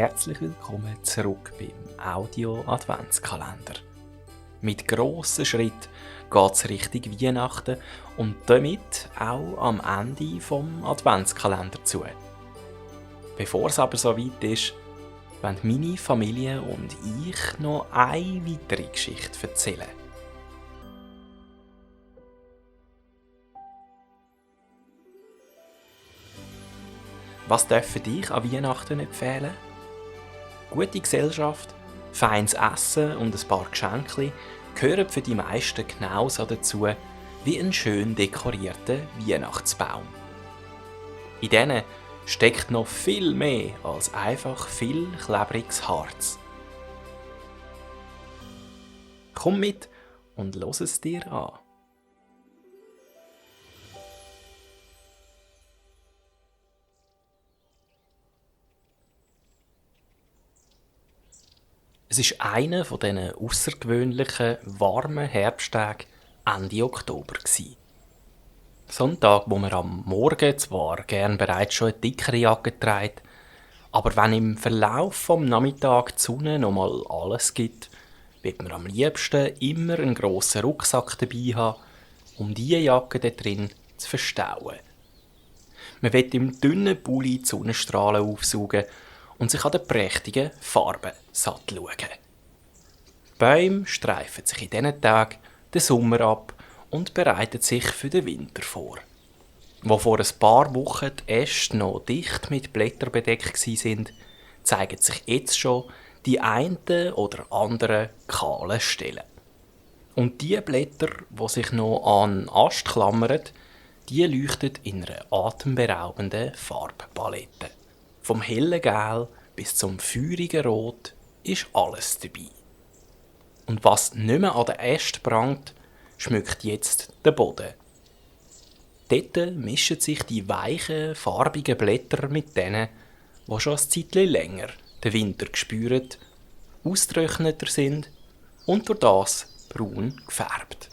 Herzlich willkommen zurück beim Audio-Adventskalender. Mit grossen Schritten geht es Richtung Weihnachten und damit auch am Ende vom Adventskalender zu. Bevor es aber so weit ist, wollen meine Familie und ich noch eine weitere Geschichte erzählen. Was darf für dich an Weihnachten nicht fehlen? Gute Gesellschaft, feines Essen und ein paar Geschenke gehören für die meisten genauso dazu wie ein schön dekorierter Weihnachtsbaum. In denen steckt noch viel mehr als einfach viel klebriges Harz. Komm mit und los es dir an. Es war einer von diesen aussergewöhnlichen, warmen Herbsttagen Ende Oktober. So ein Tag, wo man am Morgen zwar gern bereits schon eine dickere Jacke trägt, aber wenn im Verlauf vom Nachmittag die Sonne noch mal alles gibt, wird man am liebsten immer einen grossen Rucksack dabei haben, um diese Jacke dort drin zu verstauen. Man will im dünnen Pulli die Sonnenstrahlen aufsaugen und sich an den prächtigen Farben satt schauen. Die Bäume streifen sich in diesen Tagen den Sommer ab und bereiten sich für den Winter vor. Wo vor ein paar Wochen die Äste noch dicht mit Blättern bedeckt waren, zeigen sich jetzt schon die einen oder anderen kahlen Stellen. Und die Blätter, die sich noch an den Ast klammern, die leuchten in einer atemberaubenden Farbpalette. Vom hellen Gel bis zum feurigen Rot ist alles dabei. Und was nicht mehr an den Ästen prangt, schmückt jetzt den Boden. Dort mischen sich die weichen, farbigen Blätter mit denen, die schon ein Zeitchen länger den Winter spüren, ausgetrockneter sind und durch das braun gefärbt.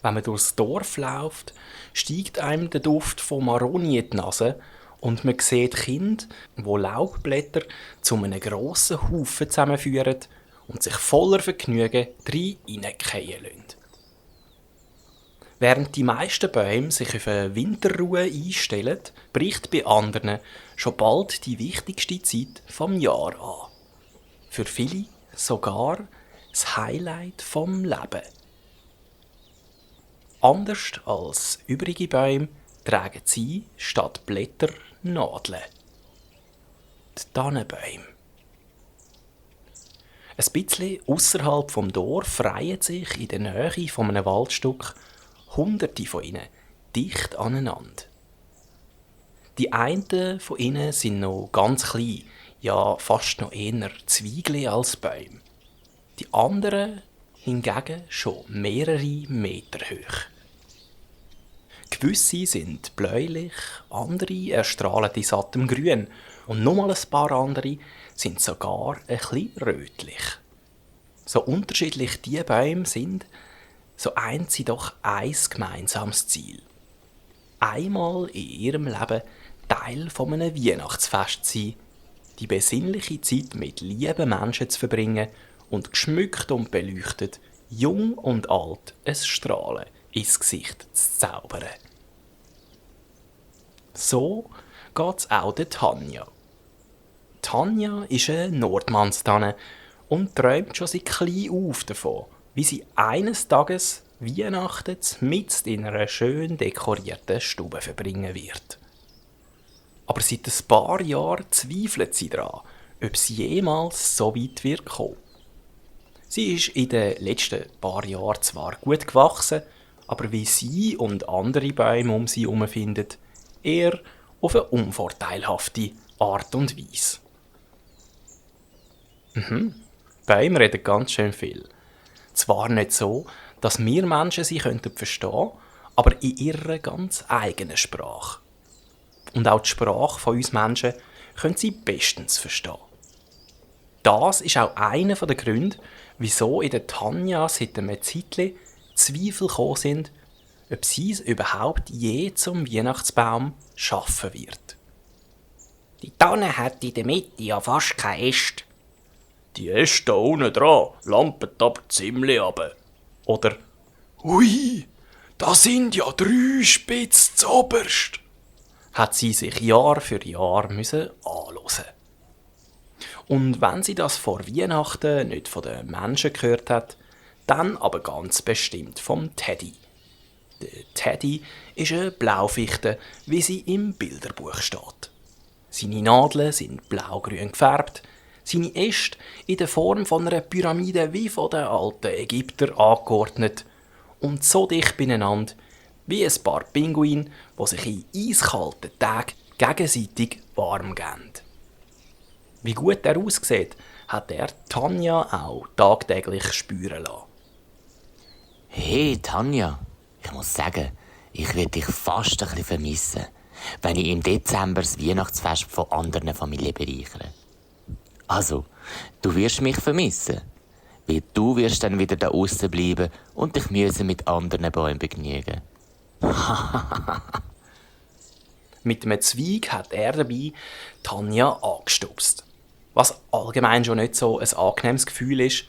Wenn man durchs Dorf läuft, steigt einem der Duft von Maroni in die Nase und man sieht Kinder, die Laubblätter zu einem grossen Haufen zusammenführen und sich voller Vergnügen hineingehen lassen. Während die meisten Bäume sich auf eine Winterruhe einstellen, bricht bei anderen schon bald die wichtigste Zeit vom Jahr an. Für viele sogar das Highlight vom Leben. Anders als übrige Bäume tragen sie statt Blätter Nadeln. Die Tannenbäume. Ein bisschen ausserhalb vom Dorf reihen sich in der Nähe von einem Waldstück Hunderte von ihnen dicht aneinander. Die einen von ihnen sind noch ganz klein, ja fast noch eher Zweigli als Bäume. Die anderen hingegen schon mehrere Meter hoch. Gewisse sind bläulich, andere erstrahlen in sattem Grün und nochmal ein paar andere sind sogar ein bisschen rötlich. So unterschiedlich die Bäume sind, so eint sie doch ein gemeinsames Ziel. Einmal in ihrem Leben Teil von einem Weihnachtsfest sein, die besinnliche Zeit mit lieben Menschen zu verbringen und geschmückt und beleuchtet, jung und alt ein Strahlen ins Gesicht zu zaubern. So geht's auch der Tanja. Tanja ist eine Nordmannstanne und träumt schon seit klein auf davon, wie sie eines Tages Weihnachten mitten in einer schön dekorierten Stube verbringen wird. Aber seit ein paar Jahren zweifelt sie daran, ob sie jemals so weit wird kommen. Sie ist in den letzten paar Jahren zwar gut gewachsen, aber wie sie und andere Bäume um sie herum finden, eher auf eine unvorteilhafte Art und Weise. Bäume reden ganz schön viel. Zwar nicht so, dass wir Menschen sie verstehen könnten, aber in ihrer ganz eigenen Sprache. Und auch die Sprache von uns Menschen können sie bestens verstehen. Das ist auch einer der Gründe, wieso in der Tanja seit einem Zeitchen Zweifel gekommen sind, ob sie es überhaupt je zum Weihnachtsbaum schaffen wird. Die Tanne hat in der Mitte ja fast keinen Äste. Die Äste da unten dran lampen aber ziemlich ab. Oder Hui, da sind ja 3 Spitz zoberst. hat sie sich Jahr für Jahr müssen anhören. Und wenn sie das vor Weihnachten nicht von den Menschen gehört hat, dann aber ganz bestimmt vom Teddy. Der Teddy ist eine Blaufichte, wie sie im Bilderbuch steht. Seine Nadeln sind blaugrün gefärbt, seine Äste in der Form von einer Pyramide wie von den alten Ägyptern angeordnet und so dicht beieinander wie ein paar Pinguine, die sich in eiskalten Tagen gegenseitig warm geben. Wie gut er aussieht, hat er Tanja auch tagtäglich spüren lassen. Hey Tanja, ich muss sagen, ich werde dich fast ein bisschen vermissen, wenn ich im Dezember das Weihnachtsfest von anderen Familien bereichere. Also, du wirst mich vermissen, weil du wirst dann wieder da aussen bleiben und dich müssen mit anderen Bäumen begnügen. Mit einem Zweig hat er dabei Tanja angestupst. Was allgemein schon nicht so ein angenehmes Gefühl ist.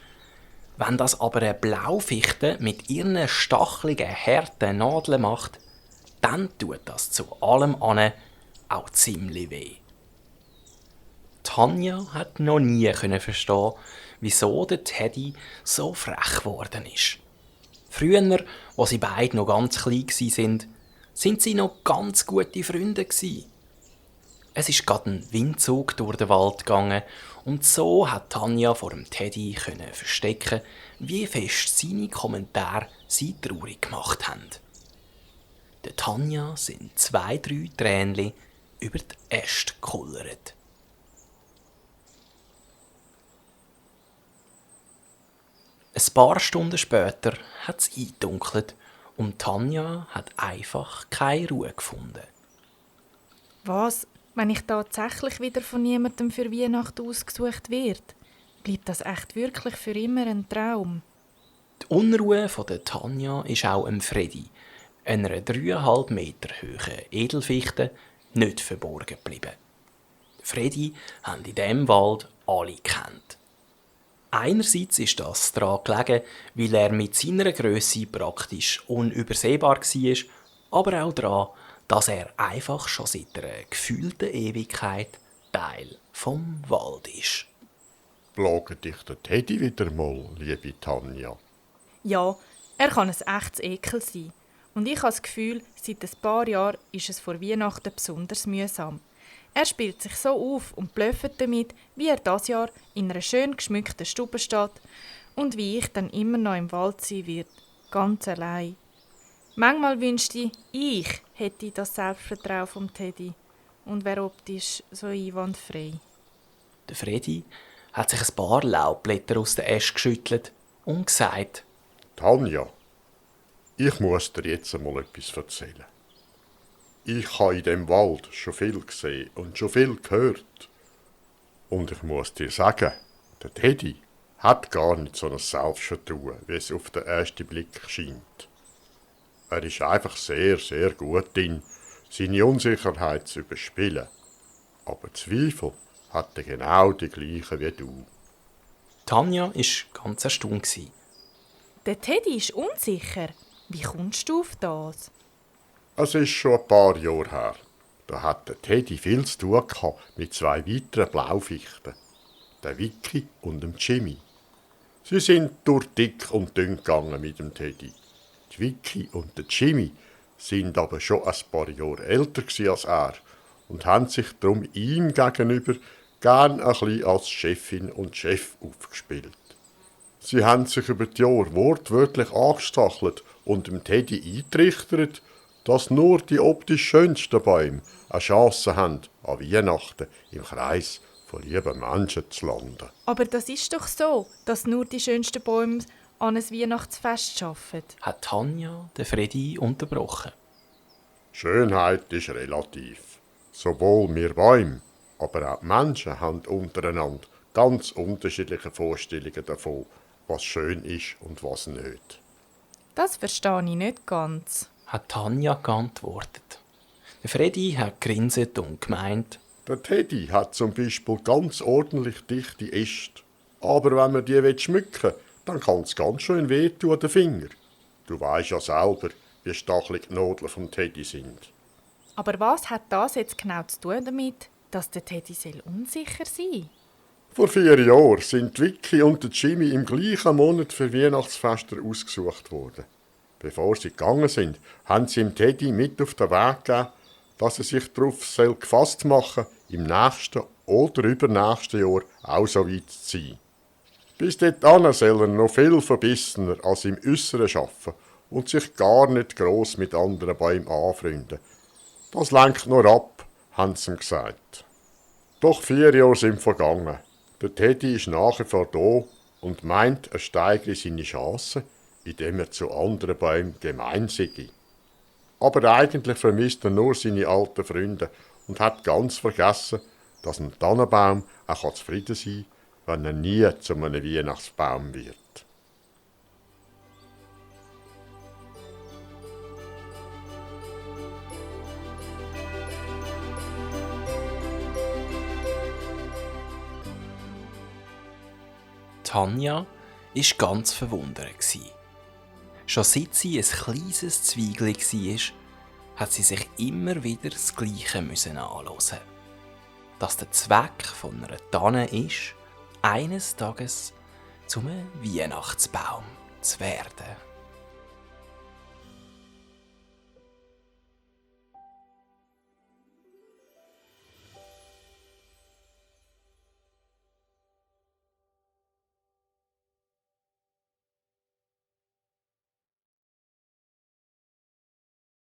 Wenn das aber eine Blaufichte mit ihren stacheligen, harten Nadeln macht, dann tut das zu allem ane auch ziemlich weh. Tanja hat noch nie verstehen, wieso der Teddy so frech geworden ist. Früher, als sie beide noch ganz klein waren, sind sie noch ganz gute Freunde gsi. Es ist gerade ein Windzug durch den Wald gegangen und so hat Tanja vor dem Teddy verstecken, wie fest seine Kommentare sie traurig gemacht haben. Der Tanja sind 2, 3 Tränchen über die Äste gekullert. Ein paar Stunden später hat es eingedunkelt und Tanja hat einfach keine Ruhe gefunden. Was, wenn ich tatsächlich wieder von niemandem für Weihnachten ausgesucht werde? Bleibt das echt wirklich für immer ein Traum? Die Unruhe von der Tanja ist auch dem Freddy, einer 3,5 Meter hohen Edelfichte, nicht verborgen geblieben. Freddy haben in diesem Wald alle gekannt. Einerseits ist das daran gelegen, weil er mit seiner Grösse praktisch unübersehbar war, aber auch daran, dass er einfach schon seit einer gefühlten Ewigkeit Teil vom Wald ist. Plagt dich der Teddy wieder mal, liebe Tanja? Ja, er kann ein echtes Ekel sein. Und ich habe das Gefühl, seit ein paar Jahren ist es vor Weihnachten besonders mühsam. Er spielt sich so auf und blöffet damit, wie er das Jahr in einer schön geschmückten Stube steht und wie ich dann immer noch im Wald sein wird, ganz allein. Manchmal wünschte ich hätte das Selbstvertrauen vom Teddy und wäre optisch so einwandfrei. Der Freddy hat sich ein paar Laubblätter aus den Ästen geschüttelt und gesagt: Tanja, ich muss dir jetzt einmal etwas erzählen. Ich habe in dem Wald schon viel gesehen und schon viel gehört. Und ich muss dir sagen, der Teddy hat gar nicht so ein Selbstvertrauen, wie es auf den ersten Blick scheint. Er ist einfach sehr, sehr gut darin, seine Unsicherheit zu überspielen. Aber Zweifel hat er genau die gleichen wie du. Tanja war ganz erstaunt. Der Teddy ist unsicher. Wie kommst du auf das? Es ist schon ein paar Jahre her. Da hat der Teddy viel zu tun gehabt mit 2 weiteren Blaufichten, der Vicky und dem Jimmy. Sie sind durch dick und dünn gegangen mit dem Teddy. Die Vicky und der Jimmy sind aber schon ein paar Jahre älter als er und haben sich darum ihm gegenüber gern ein bisschen als Chefin und Chef aufgespielt. Sie haben sich über die Jahre wortwörtlich angestachelt und dem Teddy eingetrichtert, dass nur die optisch schönsten Bäume eine Chance haben, an Weihnachten im Kreis von lieben Menschen zu landen. Aber das ist doch so, dass nur die schönsten Bäume an ein Weihnachtsfest arbeiten. Hat Tanja den Freddy unterbrochen. Schönheit ist relativ. Sowohl wir Bäume, aber auch die Menschen haben untereinander ganz unterschiedliche Vorstellungen davon, was schön ist und was nicht. Das verstehe ich nicht ganz. Hat Tanja geantwortet. Der Freddy hat grinset und gemeint: Der Teddy hat zum Beispiel ganz ordentlich dichte Äste. Aber wenn man die schmücken will, dann kann es ganz schön wehtun an den Finger. Du weisst ja selber, wie stachelig die Nadeln vom Teddy sind. Aber was hat das jetzt genau zu tun damit, dass der Teddy unsicher sein soll? Vor 4 Jahren sind Vicky und der Jimmy im gleichen Monat für Weihnachtsfeste ausgesucht worden. Bevor sie gegangen sind, haben sie dem Teddy mit auf den Weg gegeben, dass er sich darauf gefasst machen soll, im nächsten oder übernächsten Jahr auch so weit zu sein. Bis dahin soll er noch viel verbissener als im Äußeren arbeiten und sich gar nicht gross mit anderen Bäumen anfreunden. Das lenkt nur ab, haben sie ihm gesagt. Doch 4 Jahre sind vergangen. Der Teddy ist nach wie vor da und meint, er steigere seine Chancen, indem er zu anderen Bäumen gemein sei. Aber eigentlich vermisst er nur seine alten Freunde und hat ganz vergessen, dass ein Tannenbaum auch zufrieden sein kann, wenn er nie zu einem Weihnachtsbaum wird. Tanja war ganz verwundert. Schon seit sie ein kleines Zweigli war, hat sie sich immer wieder das Gleiche anhören. Dass der Zweck von einer Tanne ist, eines Tages zum Weihnachtsbaum zu werden.